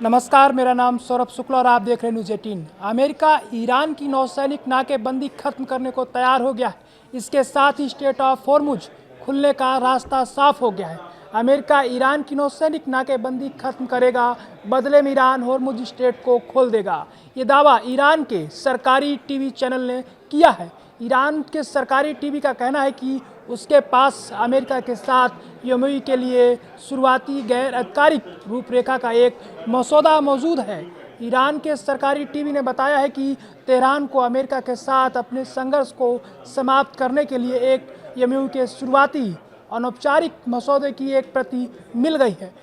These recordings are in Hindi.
नमस्कार, मेरा नाम सौरभ शुक्ला और आप देख रहे हैं न्यूज़ 18। अमेरिका ईरान की नौसैनिक नाकेबंदी खत्म करने को तैयार हो गया है। इसके साथ ही स्ट्रेट ऑफ हॉर्मुज खुलने का रास्ता साफ हो गया है। अमेरिका ईरान की नौसैनिक नाकेबंदी खत्म करेगा, बदले में ईरान हॉर्मुज स्ट्रेट को खोल देगा। ये दावा ईरान के सरकारी टीवी चैनल ने किया है। ईरान के सरकारी टीवी का कहना है कि उसके पास अमेरिका के साथ एमओयू के लिए शुरुआती गैर आधिकारिक रूपरेखा का एक मसौदा मौजूद है। ईरान के सरकारी टीवी ने बताया है कि तेहरान को अमेरिका के साथ अपने संघर्ष को समाप्त करने के लिए एक एमओयू के शुरुआती अनौपचारिक मसौदे की एक प्रति मिल गई है।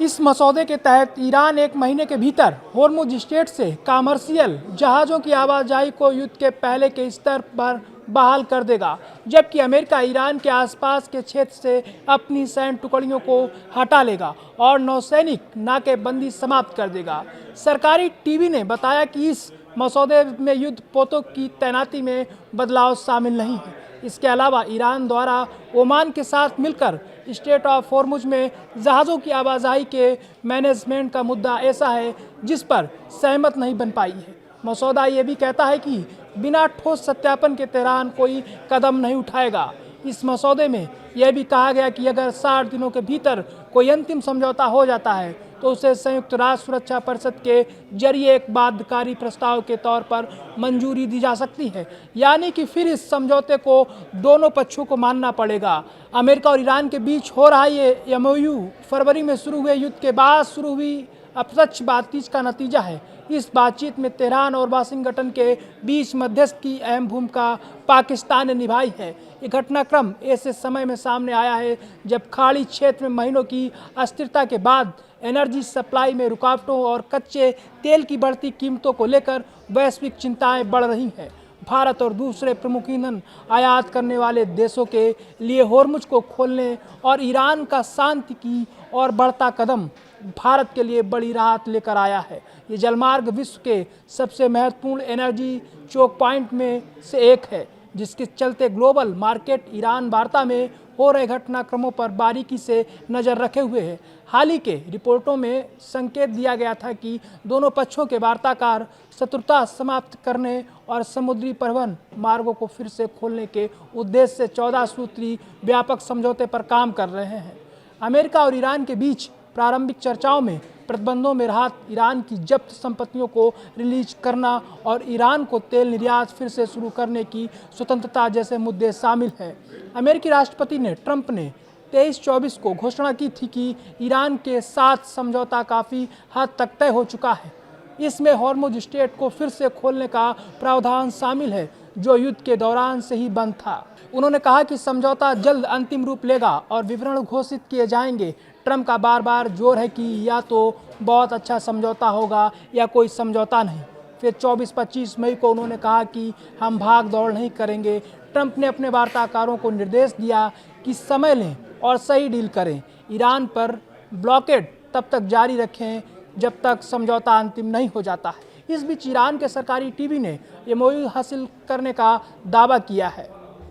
इस मसौदे के तहत ईरान एक महीने के भीतर हॉर्मुज स्ट्रेट से कमर्शियल जहाज़ों की आवाजाही को युद्ध के पहले के स्तर पर बहाल कर देगा, जबकि अमेरिका ईरान के आसपास के क्षेत्र से अपनी सैन्य टुकड़ियों को हटा लेगा और नौसैनिक नाकेबंदी समाप्त कर देगा। सरकारी टीवी ने बताया कि इस मसौदे में युद्ध पोतों की तैनाती में बदलाव शामिल नहीं है। इसके अलावा ईरान द्वारा ओमान के साथ मिलकर स्ट्रेट ऑफ हॉर्मुज में जहाज़ों की आवाजाही के मैनेजमेंट का मुद्दा ऐसा है जिस पर सहमत नहीं बन पाई है। मसौदा ये भी कहता है कि बिना ठोस सत्यापन के तेहरान कोई कदम नहीं उठाएगा। इस मसौदे में यह भी कहा गया कि अगर 60 दिनों के भीतर कोई अंतिम समझौता हो जाता है तो उसे संयुक्त राष्ट्र सुरक्षा परिषद के जरिए एक बाध्यकारी प्रस्ताव के तौर पर मंजूरी दी जा सकती है, यानी कि फिर इस समझौते को दोनों पक्षों को मानना पड़ेगा। अमेरिका और ईरान के बीच हो रहा ये एमओयू फरवरी में शुरू हुए युद्ध के बाद शुरू हुई अप्रत्यक्ष बातचीत का नतीजा है। इस बातचीत में तेहरान और वाशिंगटन के बीच मध्यस्थ की अहम भूमिका पाकिस्तान ने निभाई है। ये घटनाक्रम ऐसे समय में सामने आया है जब खाड़ी क्षेत्र में महीनों की अस्थिरता के बाद एनर्जी सप्लाई में रुकावटों और कच्चे तेल की बढ़ती कीमतों को लेकर वैश्विक चिंताएं बढ़ रही हैं। भारत और दूसरे प्रमुख ईंधन आयात करने वाले देशों के लिए हॉर्मुज को खोलने और ईरान का शांति की और बढ़ता कदम भारत के लिए बड़ी राहत लेकर आया है। ये जलमार्ग विश्व के सबसे महत्वपूर्ण एनर्जी चोक पॉइंट में से एक है, जिसके चलते ग्लोबल मार्केट ईरान वार्ता में हो रहे घटनाक्रमों पर बारीकी से नज़र रखे हुए है। हाल ही के रिपोर्टों में संकेत दिया गया था कि दोनों पक्षों के वार्ताकार शत्रुता समाप्त करने और समुद्री परिवहन मार्गों को फिर से खोलने के उद्देश्य से 14 सूत्री व्यापक समझौते पर काम कर रहे हैं। अमेरिका और ईरान के बीच प्रारंभिक चर्चाओं में प्रतिबंधों में राहत, ईरान की जब्त संपत्तियों को रिलीज करना और ईरान को तेल निर्यात फिर से शुरू करने की स्वतंत्रता जैसे मुद्दे शामिल हैं। अमेरिकी राष्ट्रपति ट्रंप ने 23-24 को घोषणा की थी कि ईरान के साथ समझौता काफ़ी हद तक तय हो चुका है। इसमें हॉर्मुज स्ट्रेट को फिर से खोलने का प्रावधान शामिल है, जो युद्ध के दौरान से ही बंद था। उन्होंने कहा कि समझौता जल्द अंतिम रूप लेगा और विवरण घोषित किए जाएंगे। ट्रंप का बार बार जोर है कि या तो बहुत अच्छा समझौता होगा या कोई समझौता नहीं। फिर 24-25 मई को उन्होंने कहा कि हम भाग दौड़ नहीं करेंगे। ट्रंप ने अपने वार्ताकारों को निर्देश दिया कि समय लें और सही डील करें। ईरान पर ब्लॉकेड तब तक जारी रखें जब तक समझौता अंतिम नहीं हो जाता है। इस बीच ईरान के सरकारी टीवी ने एमओयू हासिल करने का दावा किया है।